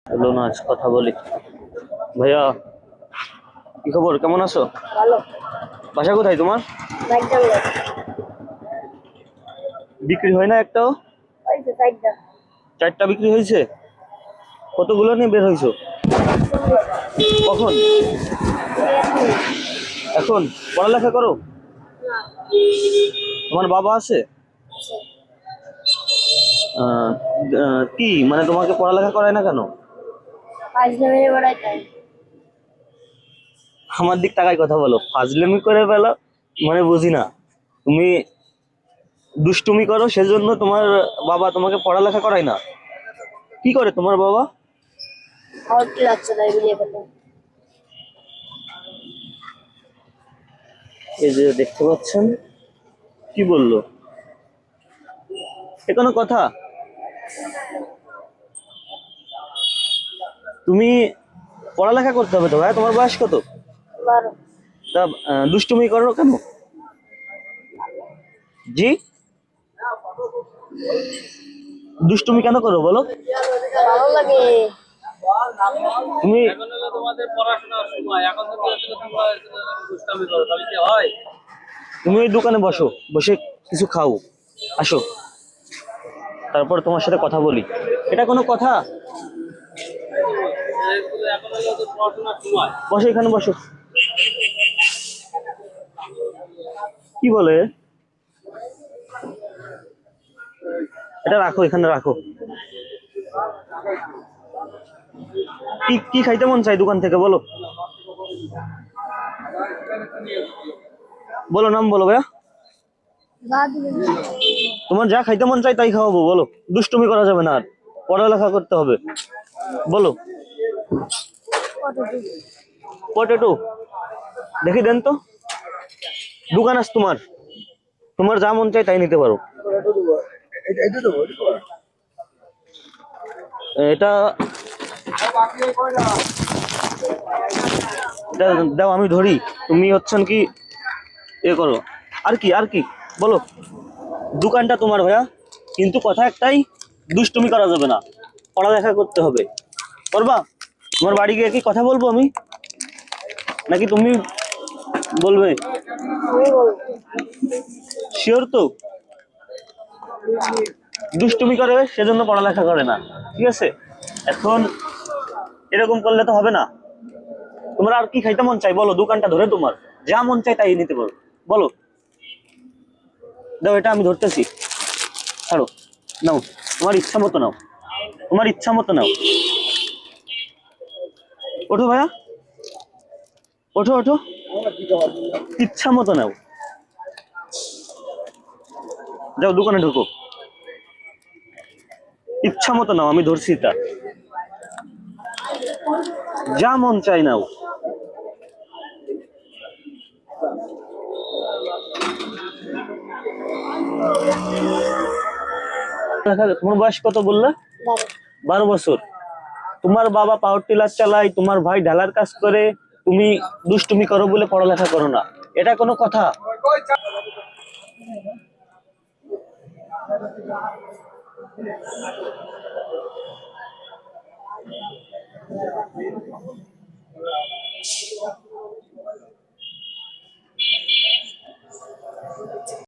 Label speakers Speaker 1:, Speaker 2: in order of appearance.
Speaker 1: বলো না, আজ কথা বলি। ভাইয়া, কি খবর, কেমন আছো?
Speaker 2: ভালো।
Speaker 1: বাসা কোথায় তোমার?
Speaker 2: বাইকটা
Speaker 1: বিক্রি হয় না একটাও?
Speaker 2: হয়েছে সাইডটা।
Speaker 1: 4টা বিক্রি হয়েছে? কতগুলো নিয়ে বের হয়েছো? কখন? এখন পড়ালেখা করো? তোমার বাবা আছে? কি মানে তোমাকে পড়ালেখা করায় না কেন? আমার দিক তাকাই কথা বলো, ফাজলামি করে ফেলো, মানে বুঝি না। তুমি দুষ্টুমি করো, সেজন্য তোমার বাবা তোমাকে পড়ালেখা করায় না? কি করে তোমার বাবা? এই যে দেখতে পাচ্ছেন, কি বললো? এ কোনো কথা? তুমি পড়ালেখা করতে হবে তো ভাই, তোমার বয়স কত? তা দুষ্টুমি করো কেন? জি, দুষ্টুমি কেন করো বলো?
Speaker 2: ভালো লাগে।
Speaker 1: তুমি তুমি ওই দোকানে বসো, বসে কিছু খাও, আসো, তারপর তোমার সাথে কথা বলি। এটা কোনো কথা? বসো, এখানে বসো। কি বলে? এটা রাখো, এখানে রাখো। কি কি খাইতে মন চাই দোকান থেকে, বলো? বলো, নাম বলো ভাইয়া। তোমার যা খাইতে মন চাই তাই খাওয়াবো, বলো। দুষ্টুমি করা যাবে না, আর পড়ালেখা করতে হবে, বলো। পটেটো দেখি দেন তো। দোকান আছে তোমার, তোমার যা মন চাই তাই নিতে পারো। এটা এটা দাও, আমি ধরি। তুমি হচ্ছেন কি এ করো। আর কি আর কি বলো? দোকানটা তোমার ভাইয়া, কিন্তু কথা একটাই, দুষ্টুমি করা যাবে না, পড়ালেখা করতে হবে। করবা? তোমার বাড়ি গিয়ে কি কথা বলবো আমি, নাকি তুমি বলবে? শিওর তো? দুষ্টুমি করে সেজন্য পড়ালেখা করে না, ঠিক আছে? এখন এরকম করলে তো হবে না। তোমার আর কি খাইতে মন চাই বলো, দোকানটা ধরে তোমার যা মন চাই তাই নিতে পারো, বলো। দাও, এটা আমি ধরতেছি, ছাড়ো, নাও, তোমার ইচ্ছা মতো নাও, তোমার ইচ্ছা মতো নাও। ওঠো ভাইয়া, ওঠো ওঠো, ইচ্ছা মতো নাও। যাও দোকানে ঢুকো, ইচ্ছা মতো নাও, আমি ধরছি তা, যা মন চাই নাও। তোমার বয়স কত বললে? 12 বছর। তোমার বাবা পাওয়ার টিলার চালায়, তোমার ভাই ঢালার কাজ করে, তুমি দুষ্টুমি করো বলে পড়ালেখা করো না, এটা কোনো কথা?